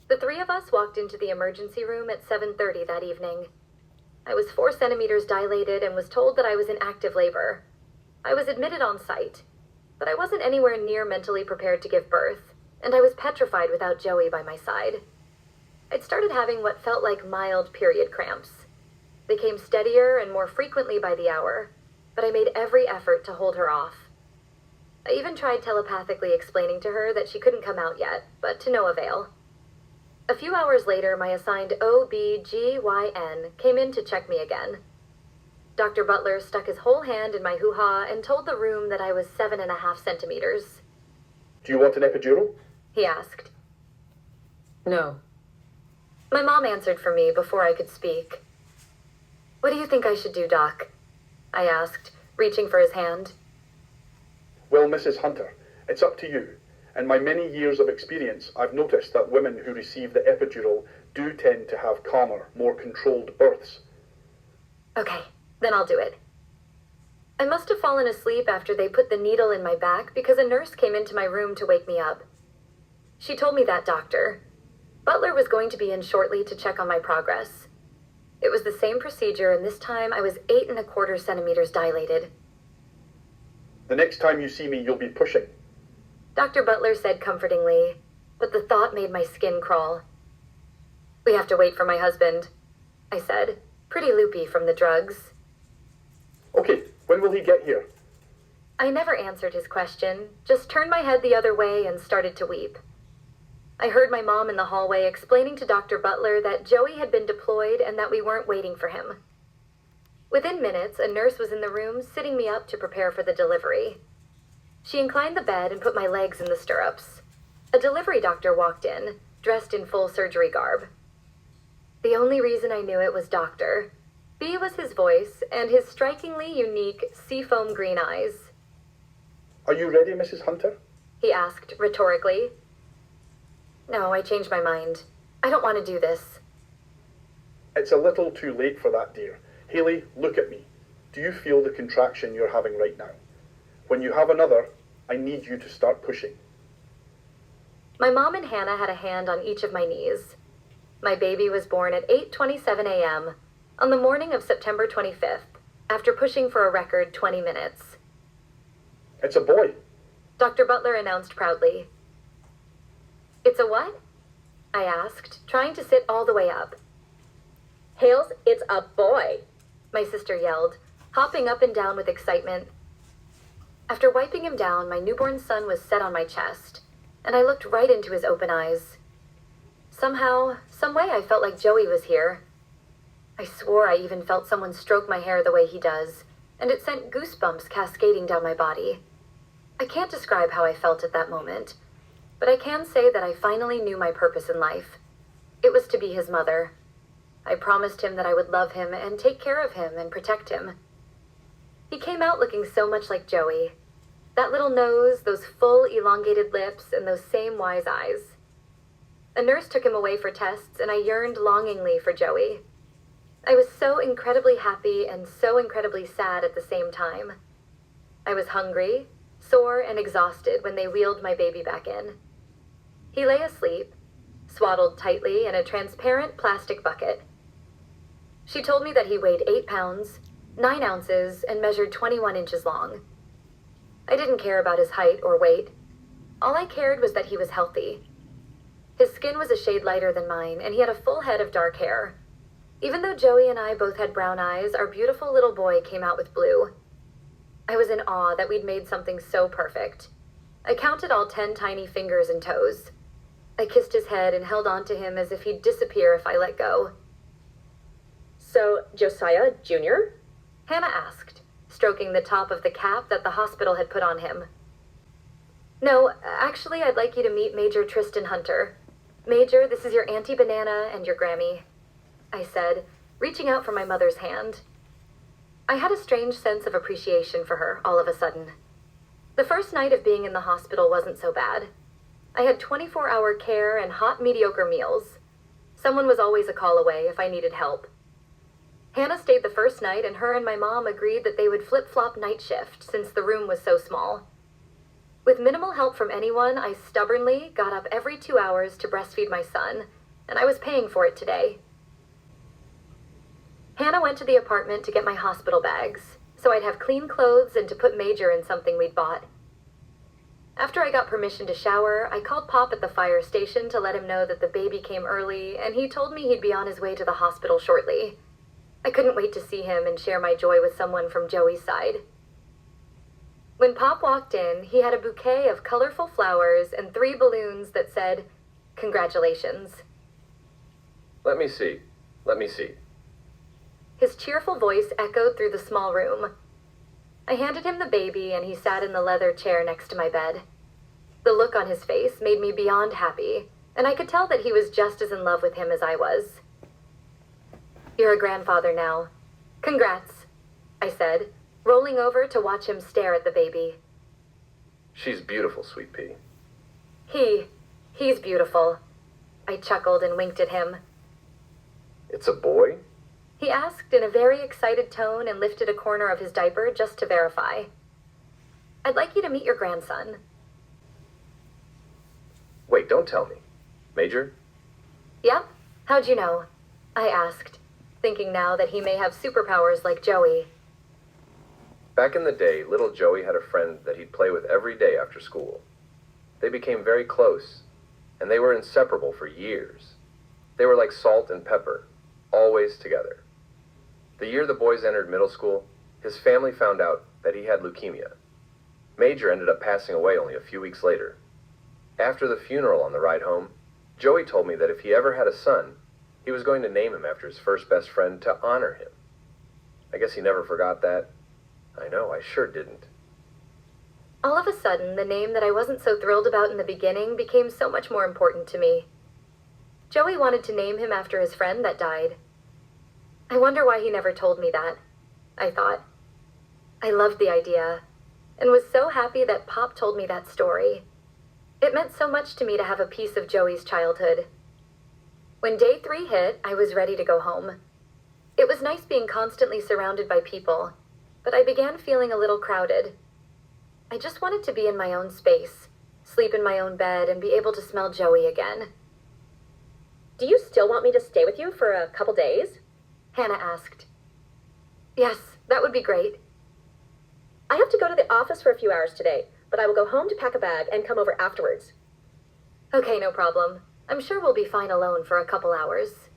The three of us walked into the emergency room at 7:30 that evening. I was 4 centimeters dilated and was told that I was in active labor. I was admitted on site, but I wasn't anywhere near mentally prepared to give birth, and I was petrified without Joey by my side. I'd started having what felt like mild period cramps. They came steadier and more frequently by the hour, but I made every effort to hold her off. I even tried telepathically explaining to her that she couldn't come out yet, but to no avail. A few hours later, my assigned OBGYN came in to check me again. Dr. Butler stuck his whole hand in my hoo-ha and told the room that I was 7.5 centimeters. Do you want an epidural? He asked. No. My mom answered for me before I could speak. What do you think I should do, Doc? I asked, reaching for his hand. Well, Mrs. Hunter, it's up to you. In my many years of experience, I've noticed that women who receive the epidural do tend to have calmer, more controlled births. Okay, then I'll do it. I must have fallen asleep after they put the needle in my back because a nurse came into my room to wake me up. She told me that doctor. Butler was going to be in shortly to check on my progress. It was the same procedure, and this time I was 8.25 centimeters dilated. The next time you see me, you'll be pushing. Dr. Butler said comfortingly, but the thought made my skin crawl. We have to wait for my husband, I said, pretty loopy from the drugs. Okay, when will he get here? I never answered his question, just turned my head the other way and started to weep. I heard my mom in the hallway explaining to Dr. Butler that Joey had been deployed and that we weren't waiting for him. Within minutes, a nurse was in the room sitting me up to prepare for the delivery. She inclined the bed and put my legs in the stirrups. A delivery doctor walked in, dressed in full surgery garb. The only reason I knew it was doctor. B was his voice and his strikingly unique seafoam green eyes. Are you ready, Mrs. Hunter? He asked rhetorically. No, I changed my mind. I don't want to do this. It's a little too late for that, dear. Haley, look at me. Do you feel the contraction you're having right now? When you have another, I need you to start pushing. My mom and Hannah had a hand on each of my knees. My baby was born at 8:27 a.m. on the morning of September 25th, after pushing for a record 20 minutes. It's a boy. Dr. Butler announced proudly. It's a what? I asked, trying to sit all the way up. Hales, it's a boy, my sister yelled, hopping up and down with excitement. After wiping him down, my newborn son was set on my chest, and I looked right into his open eyes. Somehow, some way I felt like Joey was here. I swore I even felt someone stroke my hair the way he does, and it sent goosebumps cascading down my body. I can't describe how I felt at that moment, but I can say that I finally knew my purpose in life. It was to be his mother. I promised him that I would love him and take care of him and protect him. He came out looking so much like Joey. That little nose, those full elongated lips, and those same wise eyes. A nurse took him away for tests, and I yearned longingly for Joey. I was so incredibly happy and so incredibly sad at the same time. I was hungry, sore, and exhausted when they wheeled my baby back in. He lay asleep, swaddled tightly in a transparent plastic bucket. She told me that he weighed 8 pounds, 9 ounces, and measured 21 inches long. I didn't care about his height or weight. All I cared was that he was healthy. His skin was a shade lighter than mine, and he had a full head of dark hair. Even though Joey and I both had brown eyes, our beautiful little boy came out with blue. I was in awe that we'd made something so perfect. I counted all 10 tiny fingers and toes. I kissed his head and held on to him as if he'd disappear if I let go. So, Josiah Jr.? Hannah asked, stroking the top of the cap that the hospital had put on him. No, actually, I'd like you to meet Major Tristan Hunter. Major, this is your Auntie Banana and your Grammy, I said, reaching out for my mother's hand. I had a strange sense of appreciation for her all of a sudden. The first night of being in the hospital wasn't so bad. I had 24-hour care and hot, mediocre meals. Someone was always a call away if I needed help. Hannah stayed the first night, and her and my mom agreed that they would flip-flop night shift since the room was so small. With minimal help from anyone, I stubbornly got up every 2 hours to breastfeed my son and I was paying for it today. Hannah went to the apartment to get my hospital bags, so I'd have clean clothes and to put Major in something we'd bought. After I got permission to shower, I called Pop at the fire station to let him know that the baby came early, and he told me he'd be on his way to the hospital shortly. I couldn't wait to see him and share my joy with someone from Joey's side. When Pop walked in, he had a bouquet of colorful flowers and 3 balloons that said, "Congratulations." Let me see. Let me see. His cheerful voice echoed through the small room. I handed him the baby, and he sat in the leather chair next to my bed. The look on his face made me beyond happy, and I could tell that he was just as in love with him as I was. "You're a grandfather now. Congrats," I said, rolling over to watch him stare at the baby. She's beautiful, Sweet Pea. He's beautiful. I chuckled and winked at him. It's a boy? He asked in a very excited tone and lifted a corner of his diaper just to verify. "I'd like you to meet your grandson." Wait, don't tell me. Major? "Yep. How'd you know?" I asked, thinking now that he may have superpowers like Joey. Back in the day, little Joey had a friend that he'd play with every day after school. They became very close, and they were inseparable for years. They were like salt and pepper, always together. The year the boys entered middle school, his family found out that he had leukemia. Major ended up passing away only a few weeks later. After the funeral on the ride home, Joey told me that if he ever had a son, he was going to name him after his first best friend to honor him. I guess he never forgot that. I know, I sure didn't. All of a sudden, the name that I wasn't so thrilled about in the beginning became so much more important to me. Joey wanted to name him after his friend that died. I wonder why he never told me that, I thought. I loved the idea, and was so happy that Pop told me that story. It meant so much to me to have a piece of Joey's childhood. When day 3 hit, I was ready to go home. It was nice being constantly surrounded by people, but I began feeling a little crowded. I just wanted to be in my own space, sleep in my own bed, and be able to smell Joey again. Do you still want me to stay with you for a couple days? Hannah asked. Yes, that would be great. I have to go to the office for a few hours today, but I will go home to pack a bag and come over afterwards. Okay, no problem. I'm sure we'll be fine alone for a couple hours.